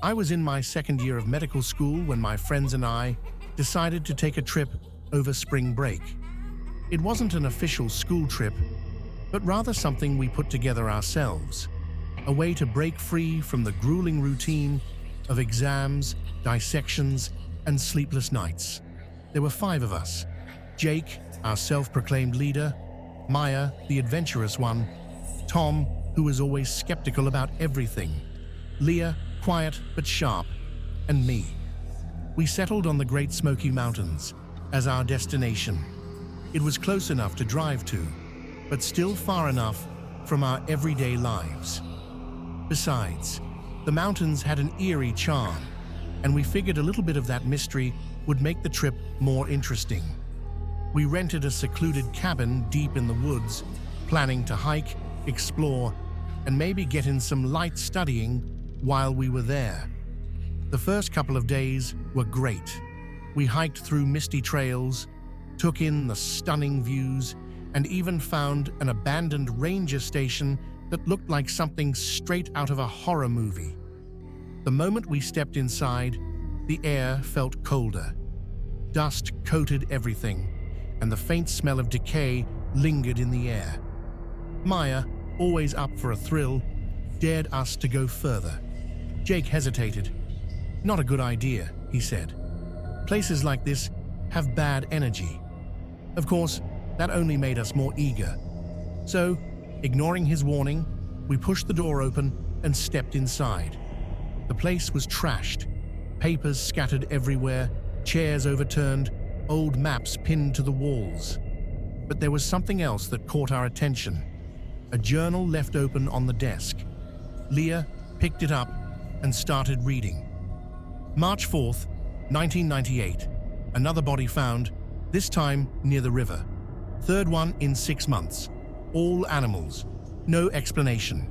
I was in my second year of medical school when my friends and I decided to take a trip over spring break. It wasn't an official school trip, but rather something we put together ourselves, a way to break free from the grueling routine of exams, dissections, and sleepless nights. There were 5 of us: Jake, our self-proclaimed leader; Maya, the adventurous one; Tom, who was always skeptical about everything; Leah, quiet but sharp; and me. We settled on the Great Smoky Mountains as our destination. It was close enough to drive to, but still far enough from our everyday lives. Besides, the mountains had an eerie charm, and we figured a little bit of that mystery would make the trip more interesting. We rented a secluded cabin deep in the woods, planning to hike, explore, and maybe get in some light studying while we were there. The first couple of days were great. We hiked through misty trails, took in the stunning views, and even found an abandoned ranger station that looked like something straight out of a horror movie. The moment we stepped inside, the air felt colder. Dust coated everything, and the faint smell of decay lingered in the air. Maya, always up for a thrill, dared us to go further. Jake hesitated. "Not a good idea," he said. "Places like this have bad energy." Of course, that only made us more eager. So, ignoring his warning, we pushed the door open and stepped inside. The place was trashed, papers scattered everywhere, chairs overturned, old maps pinned to the walls. But there was something else that caught our attention: a journal left open on the desk. Leah picked it up and started reading. March 4th, 1998. Another body found, this time near the river. Third one in 6 months. All animals. No explanation.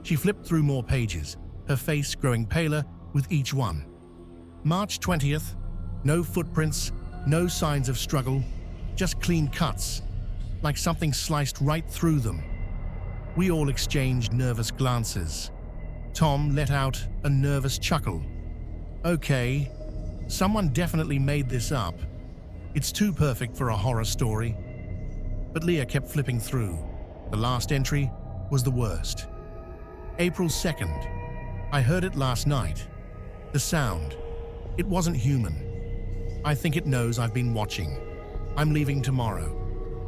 She flipped through more pages, her face growing paler with each one. March 20th. No footprints, no signs of struggle, just clean cuts, like something sliced right through them. We all exchanged nervous glances. Tom let out a nervous chuckle. "Okay, someone definitely made this up. It's too perfect for a horror story." But Leah kept flipping through. The last entry was the worst. April 2nd. I heard it last night. The sound. It wasn't human. I think it knows I've been watching. I'm leaving tomorrow.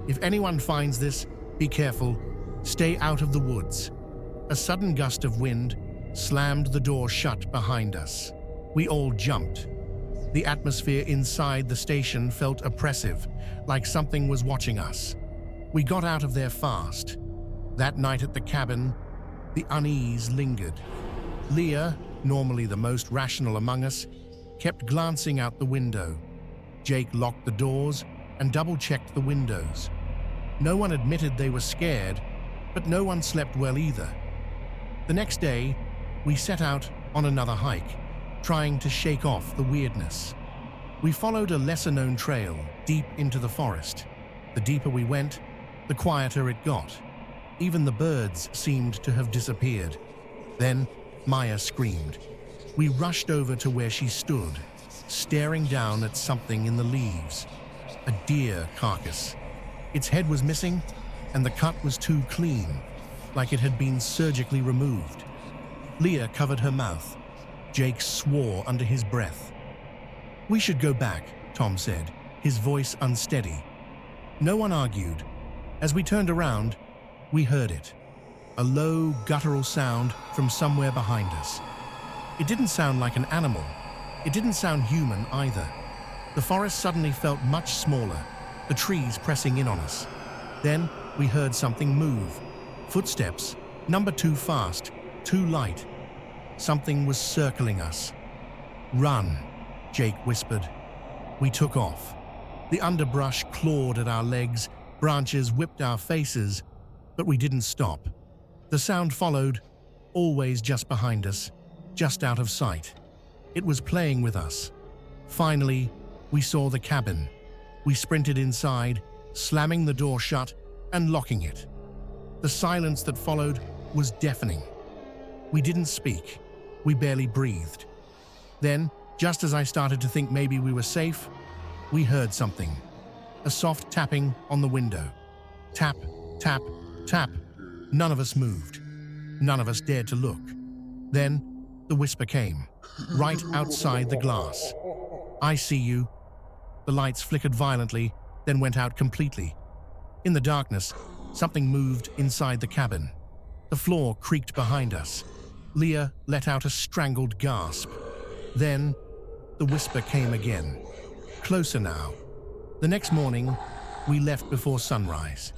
If anyone finds this, be careful. Stay out of the woods. A sudden gust of wind slammed the door shut behind us. We all jumped. The atmosphere inside the station felt oppressive, like something was watching us. We got out of there fast. That night at the cabin, the unease lingered. Leah, normally the most rational among us, kept glancing out the window. Jake locked the doors and double-checked the windows. No one admitted they were scared, but no one slept well either. The next day, we set out on another hike, trying to shake off the weirdness. We followed a lesser-known trail deep into the forest. The deeper we went, the quieter it got. Even the birds seemed to have disappeared. Then, Maya screamed. We rushed over to where she stood, staring down at something in the leaves. A deer carcass. Its head was missing, and the cut was too clean, like it had been surgically removed. Leah covered her mouth. Jake swore under his breath. "We should go back," Tom said, his voice unsteady. No one argued. As we turned around, we heard it. A low, guttural sound from somewhere behind us. It didn't sound like an animal. It didn't sound human either. The forest suddenly felt much smaller, the trees pressing in on us. Then we heard something move. Footsteps, number too fast, too light. Something was circling us. "Run," Jake whispered. We took off. The underbrush clawed at our legs, branches whipped our faces, but we didn't stop. The sound followed, always just behind us, just out of sight. It was playing with us. Finally, we saw the cabin. We sprinted inside, slamming the door shut and locking it. The silence that followed was deafening. We didn't speak. We barely breathed. Then, just as I started to think maybe we were safe, we heard something. A soft tapping on the window. Tap, tap, tap. None of us moved. None of us dared to look. Then, the whisper came, right outside the glass. "I see you." The lights flickered violently, then went out completely. In the darkness, something moved inside the cabin. The floor creaked behind us. Leah let out a strangled gasp. Then, the whisper came again. Closer now. The next morning, we left before sunrise.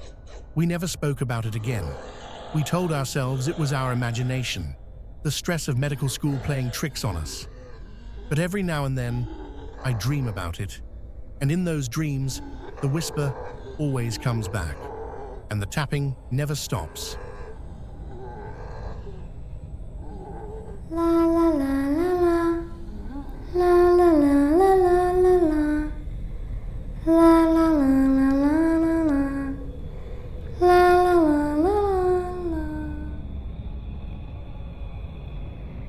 We never spoke about it again. We told ourselves it was our imagination, the stress of medical school playing tricks on us. But every now and then, I dream about it. And in those dreams, the whisper always comes back. And the tapping never stops. La la la la la. La la la la la la la. La la la la la la la. La la la la la.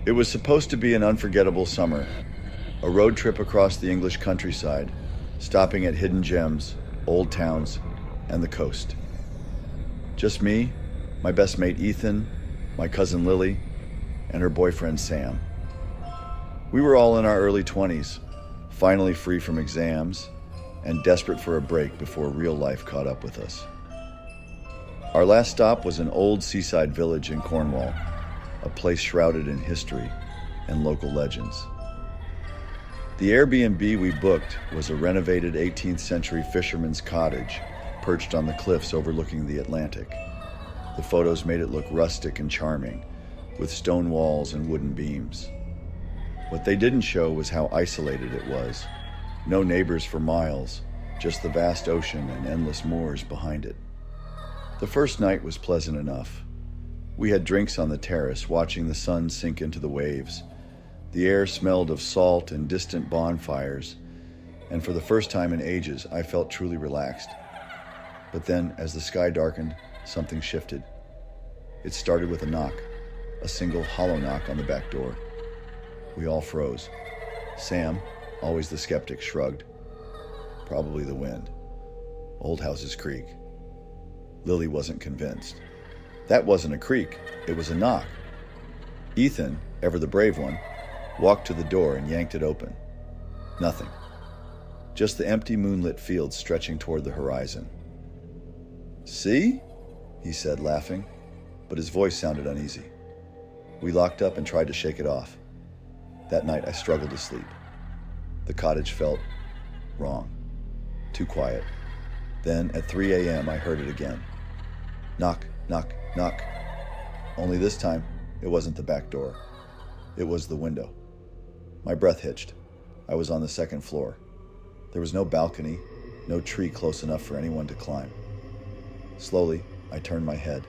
It was supposed to be an unforgettable summer, a road trip across the English countryside, stopping at hidden gems, old towns, and the coast. Just me, my best mate Ethan, my cousin Lily, and her boyfriend Sam. We were all in our early 20s, finally free from exams, and desperate for a break before real life caught up with us. Our last stop was an old seaside village in Cornwall, a place shrouded in history and local legends. The Airbnb we booked was a renovated 18th century fisherman's cottage perched on the cliffs overlooking the Atlantic. The photos made it look rustic and charming, with stone walls and wooden beams. What they didn't show was how isolated it was. No neighbors for miles, just the vast ocean and endless moors behind it. The first night was pleasant enough. We had drinks on the terrace, watching the sun sink into the waves. The air smelled of salt and distant bonfires, and for the first time in ages, I felt truly relaxed. But then, as the sky darkened, something shifted. It started with a knock, a single hollow knock on the back door. We all froze. Sam, always the skeptic, shrugged. Probably the wind. Old houses creak. Lily wasn't convinced. That wasn't a creak, it was a knock. Ethan, ever the brave one, walked to the door and yanked it open. Nothing. Just the empty moonlit fields stretching toward the horizon. "See?" he said, laughing, but his voice sounded uneasy. We locked up and tried to shake it off. That night I struggled to sleep. The cottage felt wrong. Too quiet. Then at 3 a.m. I heard it again. Knock, knock, knock. Only this time, it wasn't the back door. It was the window. My breath hitched. I was on the second floor. There was no balcony, no tree close enough for anyone to climb. Slowly, I turned my head,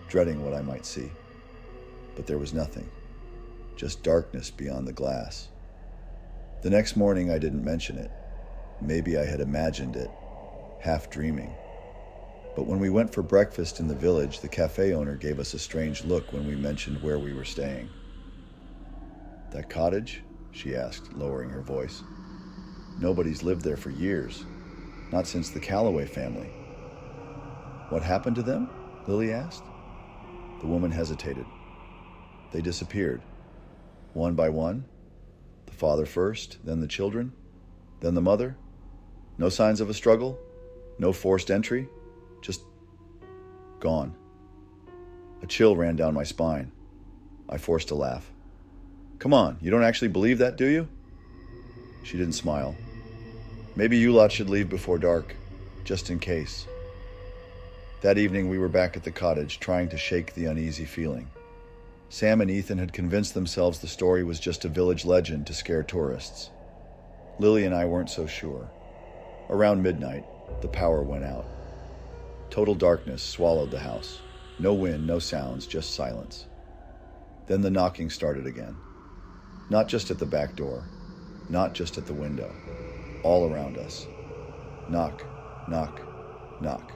dreading what I might see. But there was nothing, just darkness beyond the glass. The next morning, I didn't mention it. Maybe I had imagined it, half dreaming. But when we went for breakfast in the village, the cafe owner gave us a strange look when we mentioned where we were staying. "That cottage?" she asked, lowering her voice. "Nobody's lived there for years, not since the Calloway family." "What happened to them?" Lily asked. The woman hesitated. "They disappeared, one by one. The father first, then the children, then the mother. No signs of a struggle, no forced entry, just gone." A chill ran down my spine. I forced a laugh. "Come on, you don't actually believe that, do you?" She didn't smile. "Maybe you lot should leave before dark, just in case." That evening we were back at the cottage, trying to shake the uneasy feeling. Sam and Ethan had convinced themselves the story was just a village legend to scare tourists. Lily and I weren't so sure. Around midnight, the power went out. Total darkness swallowed the house. No wind, no sounds, just silence. Then the knocking started again. Not just at the back door, not just at the window, all around us. Knock, knock, knock.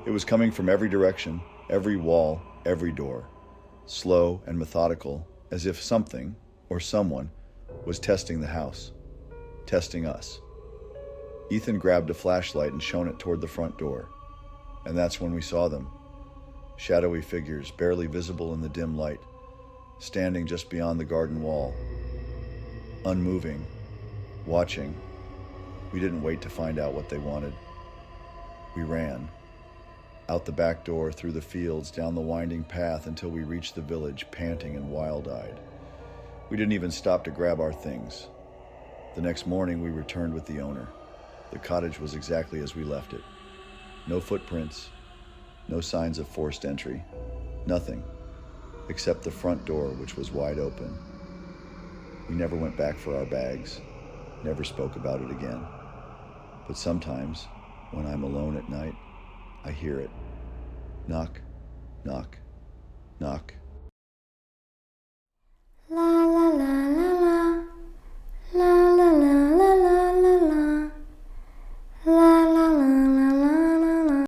It was coming from every direction, every wall, every door. Slow and methodical, as if something or someone was testing the house, testing us. Ethan grabbed a flashlight and shone it toward the front door, and that's when we saw them. Shadowy figures, barely visible in the dim light, standing just beyond the garden wall. Unmoving, watching. We didn't wait to find out what they wanted. We ran. Out the back door, through the fields, down the winding path until we reached the village, panting and wild-eyed. We didn't even stop to grab our things. The next morning, we returned with the owner. The cottage was exactly as we left it. No footprints, no signs of forced entry, nothing, except the front door, which was wide open. We never went back for our bags, never spoke about it again. But sometimes, when I'm alone at night, I hear it. Knock, knock, knock. La la